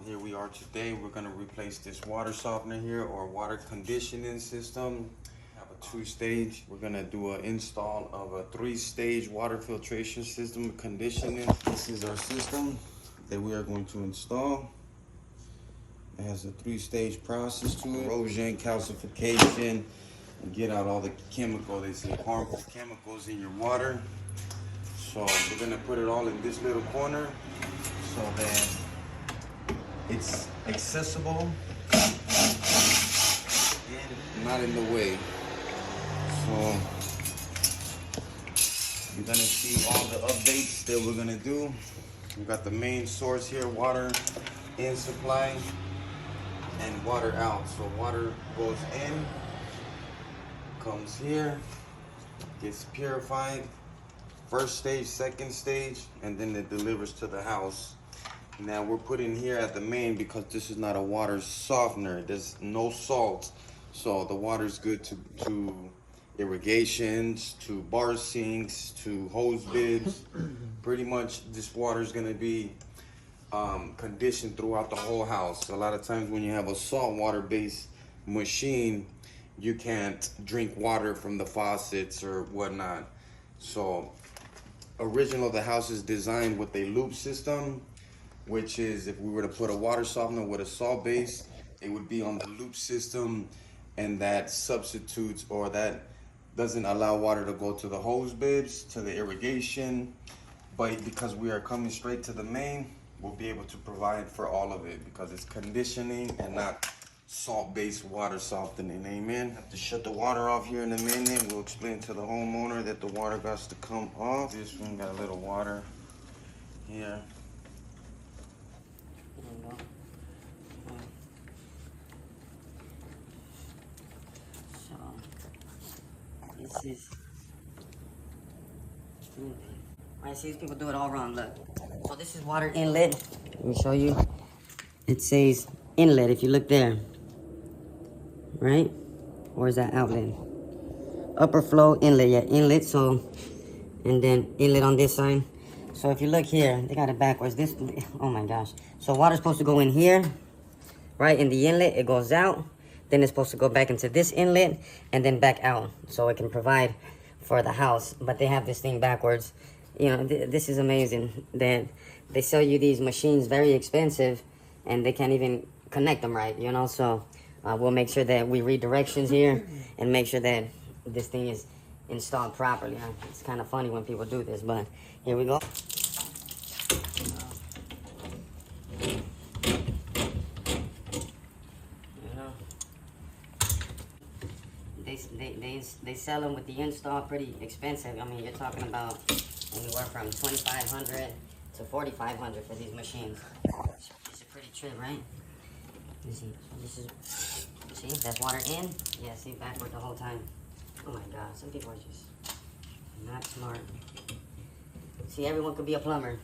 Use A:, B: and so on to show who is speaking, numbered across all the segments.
A: Here we are today. We're gonna replace this water softener here, or water conditioning system. Have a 2-stage. We're gonna do an install of a 3-stage water filtration system conditioning. This is our system that we are going to install. It has a 3-stage process to it. Erosion, calcification, and get out all the chemical, they say harmful chemicals in your water. So we're gonna put it all in this little corner so that it's accessible and not in the way. So you're gonna see all the updates that we're gonna do. We got the main source here, water in supply and water out. So water goes in, comes here, gets purified, 1st stage, 2nd stage, and then it delivers to the house. Now we're putting here at the main because this is not a water softener. There's no salt, so the water is good to irrigations, to bar sinks, to hose bibs. Pretty much this water is going to be conditioned throughout the whole house. A lot of times when you have a salt water based machine, you can't drink water from the faucets or whatnot. So original, the house is designed with a loop system, which is, if we were to put a water softener with a salt base, it would be on the loop system, and that substitutes, or that doesn't allow water to go to the hose bibs, to the irrigation. But because we are coming straight to the main, we'll be able to provide for all of it because it's conditioning and not salt-based water softening. Amen. Have to shut the water off here in a minute. We'll explain to the homeowner that the water got to come off. This one got a little water here.
B: This is. I see these people do it all wrong. Look. So this is water inlet. Let me show you. It says inlet if you look there. Right? Or is that outlet? Upper flow inlet. Yeah, inlet. So, and then inlet on this side. So if you look here, they got it backwards. This, oh my gosh. So water's supposed to go in here. Right in the inlet, it goes out. Then it's supposed to go back into this inlet and then back out, so it can provide for the house. But they have this thing backwards. You know, this is amazing that they sell you these machines very expensive and they can't even connect them right, you know. So we'll make sure that we read directions here and make sure that this thing is installed properly. It's kind of funny when people do this, but here we go. They sell them with the install pretty expensive. I mean, you're talking about anywhere from $2,500 to $4,500 for these machines. It's a pretty trip, right? You see, this is, see, that's water in. Yeah, see, backward the whole time. Oh my God, some people are just not smart. See, everyone could be a plumber.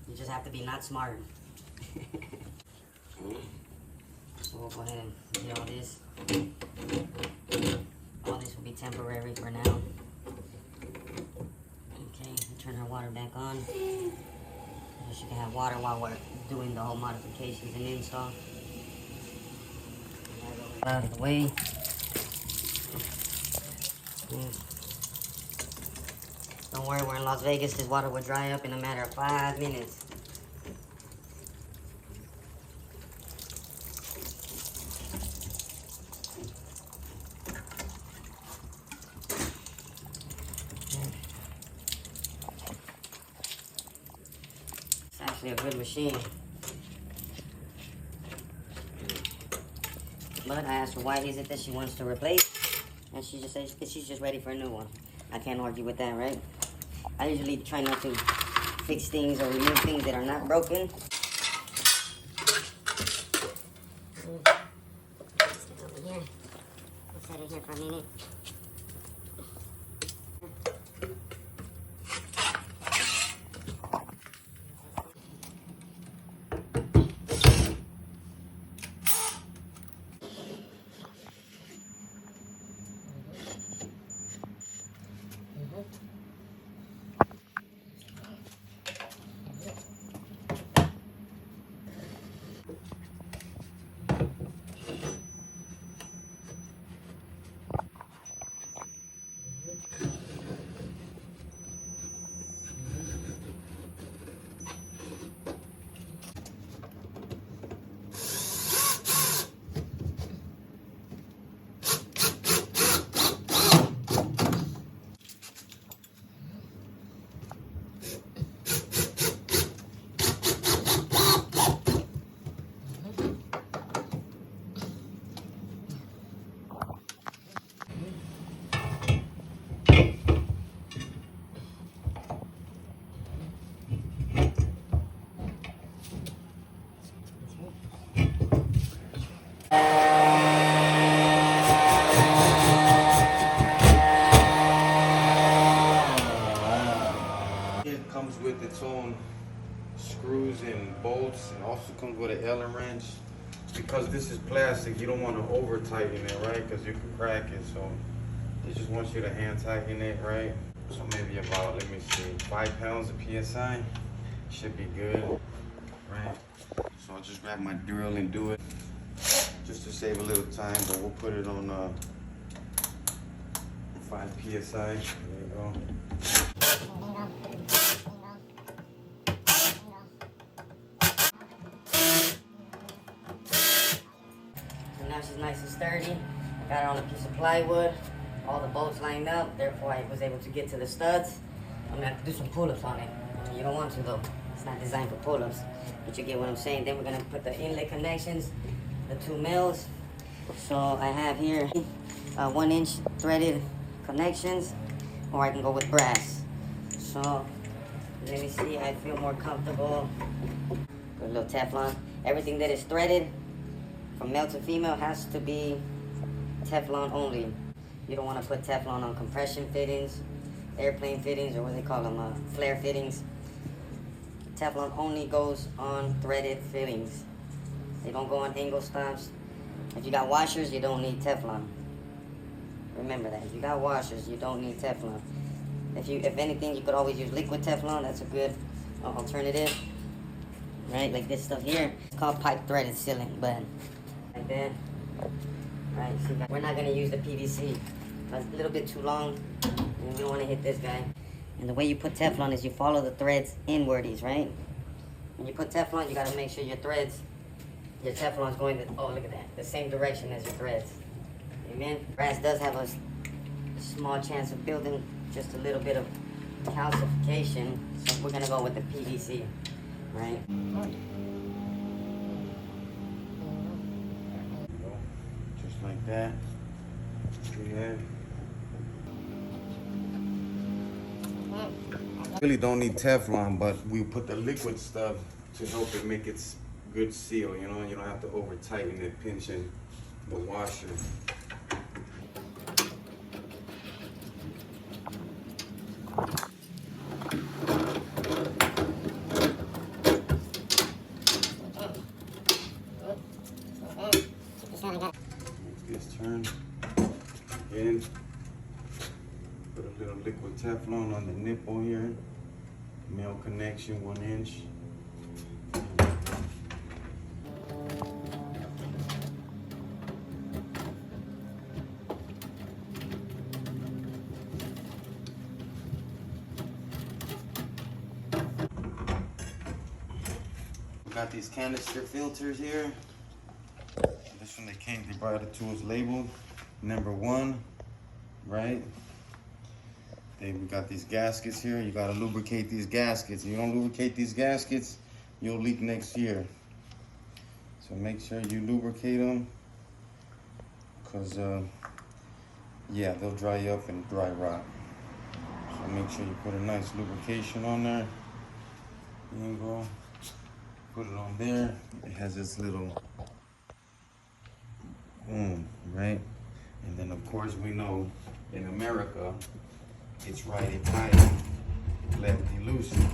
B: You just have to be not smart. So we'll go ahead and get all this. All this will be temporary for now. Okay, turn our water back on. So she can have water while we're doing the whole modifications and install. Out of the way. Don't worry, we're in Las Vegas. This water will dry up in a matter of 5 minutes. A good machine. But I asked her why is it that she wants to replace, and she just says she's just ready for a new one. I can't argue with that, right? I usually try not to fix things or remove things that are not broken. Stay over here. We'll set it here for a minute.
A: comes with its own screws and bolts, and also comes with an Allen wrench. Because this is plastic, you don't want to over tighten it, right? Because you can crack it. So it just wants you to hand tighten it, right? So maybe about, let me see, 5 pounds of PSI should be good, right? So I'll just grab my drill and do it just to save a little time, but we'll put it on 5 PSI. There you go.
B: So now she's nice and sturdy. I got her on a piece of plywood, all the bolts lined up, therefore I was able to get to the studs. I'm gonna have to do some pull-ups on it. You don't want to though. It's not designed for pull-ups, but you get what I'm saying. Then we're gonna put the inlet connections, the 2 mils. So I have here 1-inch threaded connections, or I can go with brass. So let me see, I feel more comfortable with a little Teflon. Everything that is threaded from male to female has to be Teflon only. You don't want to put Teflon on compression fittings, airplane fittings, or what they call them, flare fittings. Teflon only goes on threaded fittings. They don't go on angle stops. If you got washers, you don't need Teflon. Remember that. If you got washers, you don't need Teflon. If anything, you could always use liquid Teflon. That's a good alternative. Right, like this stuff here. It's called pipe threaded sealant, but like that. Right, see, we're not gonna use the PVC. That's a little bit too long, and we don't wanna hit this guy. And the way you put Teflon is you follow the threads inwardies, right? When you put Teflon, you gotta make sure your Teflon's going oh, look at that, the same direction as your threads. Amen? Brass does have a small chance of building just a little bit of calcification, so we're gonna go with the PVC, right?
A: Just like that. Yeah. Really don't need Teflon, but we put the liquid stuff to help it make its good seal, you know, you don't have to over tighten it, pinching the washer. Make this turn in. Put a little liquid Teflon on the nipple here. Male connection, 1 inch. We got these canister filters here. This one they brought it to us labeled number 1, right? Then we got these gaskets here. You gotta lubricate these gaskets. If you don't lubricate these gaskets, you'll leak next year. So make sure you lubricate them, cause yeah, they'll dry up and dry rot. So make sure you put a nice lubrication on there. There you go. Put it on there. It has this little boom, right? And then of course we know in America, it's righty tighty, lefty loosey.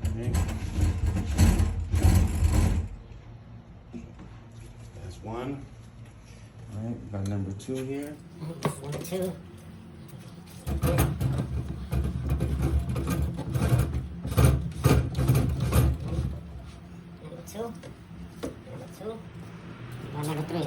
A: Okay. That's 1. All right, we got number 2 here.
B: 1, 2. Number 3.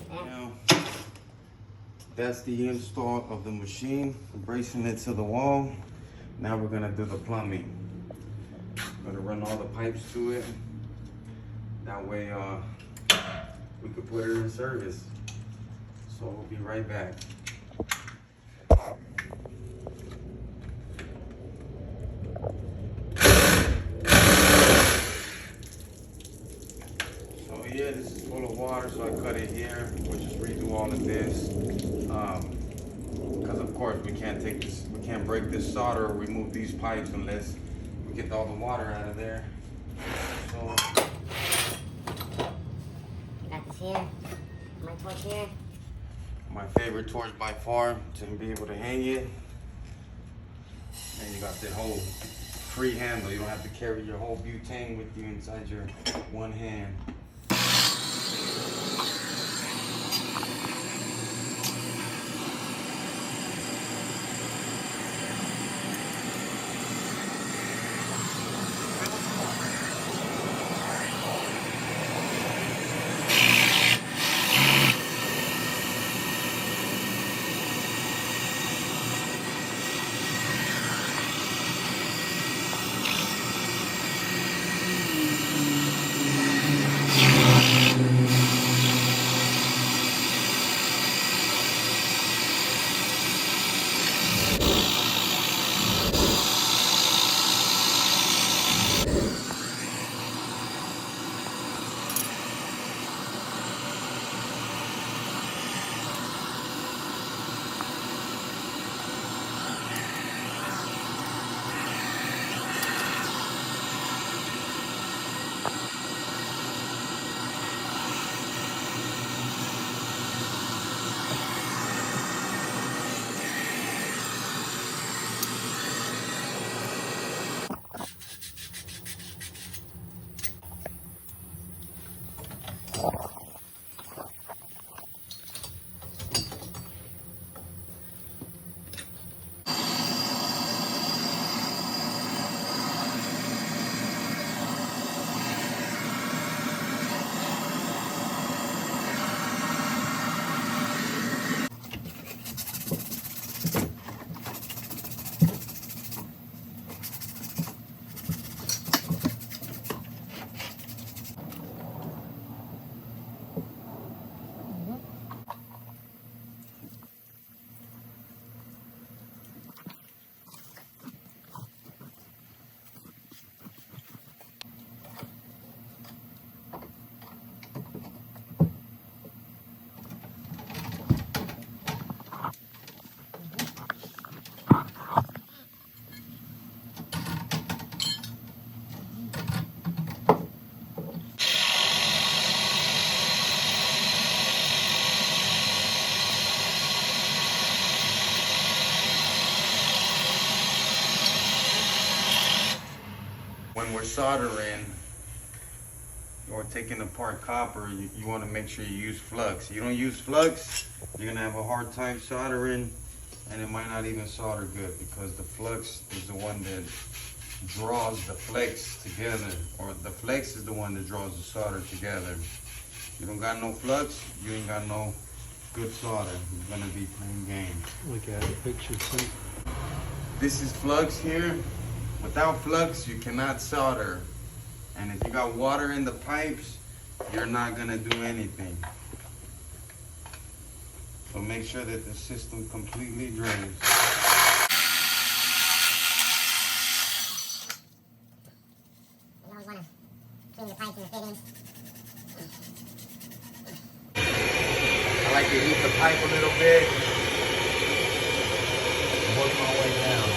A: Now, that's the install of the machine, bracing it to the wall. Now we're gonna do the plumbing. We're gonna run all the pipes to it. That way we could put it in service. So we'll be right back. full of water, so I cut it here. We'll just redo all of this. Because of course we can't break this solder or remove these pipes unless we get all the water out of there. So
B: got this here. My torch here.
A: my favorite torch by far to be able to hang it. And you got the whole free handle. You don't have to carry your whole butane with you inside your one hand. When we're soldering or taking apart copper, you want to make sure you use flux. You don't use flux, you're going to have a hard time soldering, and it might not even solder good because the flux is the one that draws the flex together, or the flex is the one that draws the solder together. You don't got no flux, you ain't got no good solder. It's going to be plain game.
C: Look at the picture too.
A: This is flux here. Without flux, you cannot solder. And if you got water in the pipes, you're not gonna do anything. So make sure that the system completely drains.
D: You always want to clean the pipes and the fittings.
A: I like to heat the pipe a little bit. Work my way down.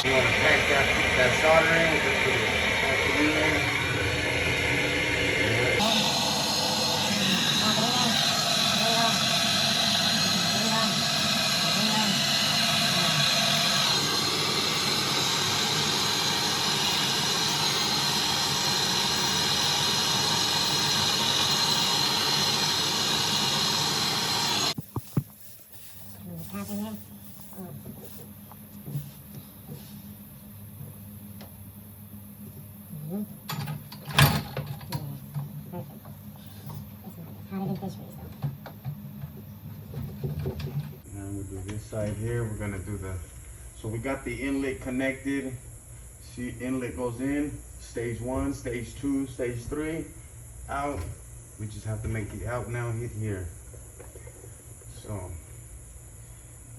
A: You want to pack that solder in with
D: Hotter than fish grease, though.
A: And we'll do this side here. We're gonna do the, so we got the inlet connected. See, inlet goes in, stage 1, stage 2, stage 3, out. We just have to make the out now hit here. So,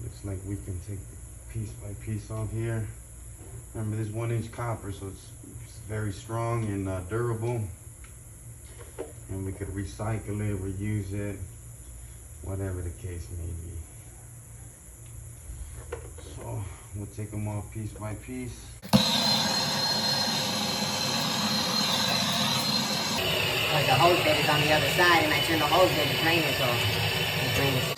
A: looks like we can take piece by piece off here. Remember, this 1-inch copper, so it's very strong and durable. And we could recycle it, reuse it, whatever the case may be. So we'll take them off piece by piece.
B: Like the hose bed is on the other side, and I turn the hose bed to drain it, so it drains.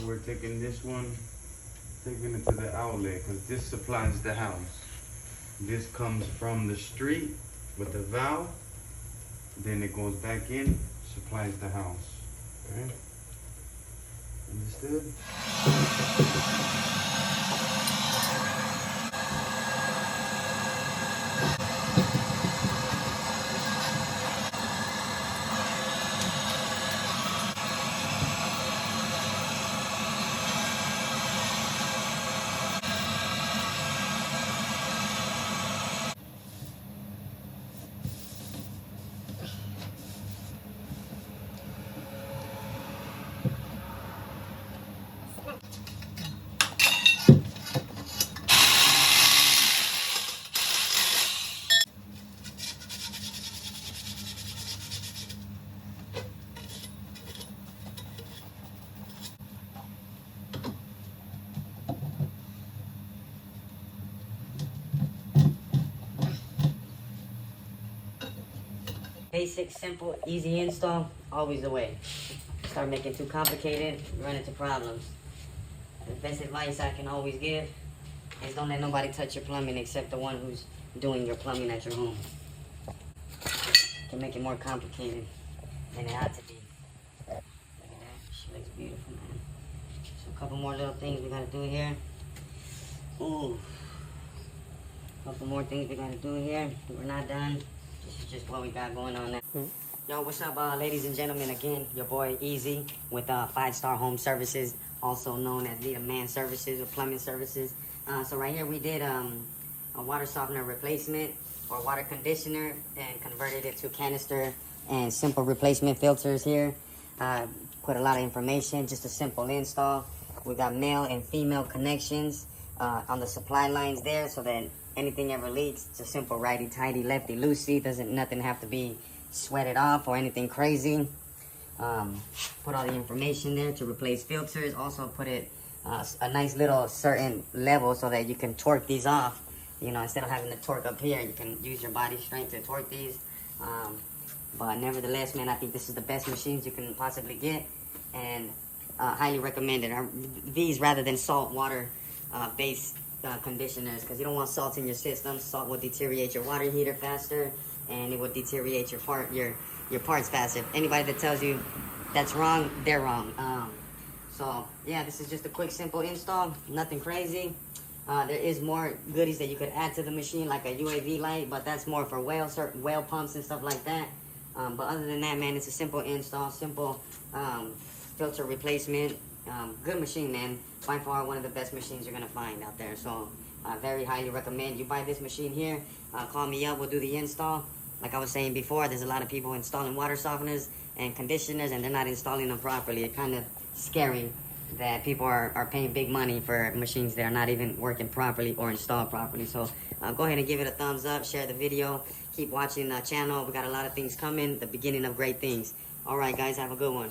A: We're taking this one, taking it to the outlet, because this supplies the house. This comes from the street with the valve, then it goes back in, supplies the house. Okay? Understood?
B: Basic, simple, easy install, always the way. Start making too complicated, run into problems. The best advice I can always give is don't let nobody touch your plumbing except the one who's doing your plumbing at your home. Can make it more complicated than it had to be. Look at that, she looks beautiful, man. So a couple more little things we gotta do here. Ooh. Couple more things we gotta do here. We're not done. This is just what we got going on now. Yo, what's up, ladies and gentlemen? Again, your boy Easy with 5-Star Home Services, also known as Need a Man Services or Plumbing Services. So right here we did a water softener replacement or water conditioner and converted it to canister and simple replacement filters here. Put a lot of information, just a simple install. We got male and female connections on the supply lines there, so that anything ever leaks, it's a simple righty-tighty, lefty-loosey. Nothing have to be sweated off or anything crazy. Put all the information there to replace filters. Also put it a nice little certain level so that you can torque these off. You know, instead of having to torque up here, you can use your body strength to torque these. But nevertheless, man, I think this is the best machines you can possibly get, and highly recommended. These rather than salt water based conditioners, because you don't want salt in your system. Salt will deteriorate your water heater faster, and it will deteriorate your parts faster. Anybody that tells you that's wrong, they're wrong. So yeah, this is just a quick, simple install. Nothing crazy. There is more goodies that you could add to the machine, like a UAV light, but that's more for well pumps and stuff like that. But other than that, man, it's a simple install, simple filter replacement. Good machine, man. By far one of the best machines you're gonna find out there. So I very highly recommend you buy this machine here. Call me up, we'll do the install. Like I was saying before, there's a lot of people installing water softeners and conditioners and they're not installing them properly. It's kind of scary that people are paying big money for machines that are not even working properly or installed properly. So go ahead and give it a thumbs up, share the video, keep watching the channel. We got a lot of things coming, the beginning of great things. All right, guys, have a good one.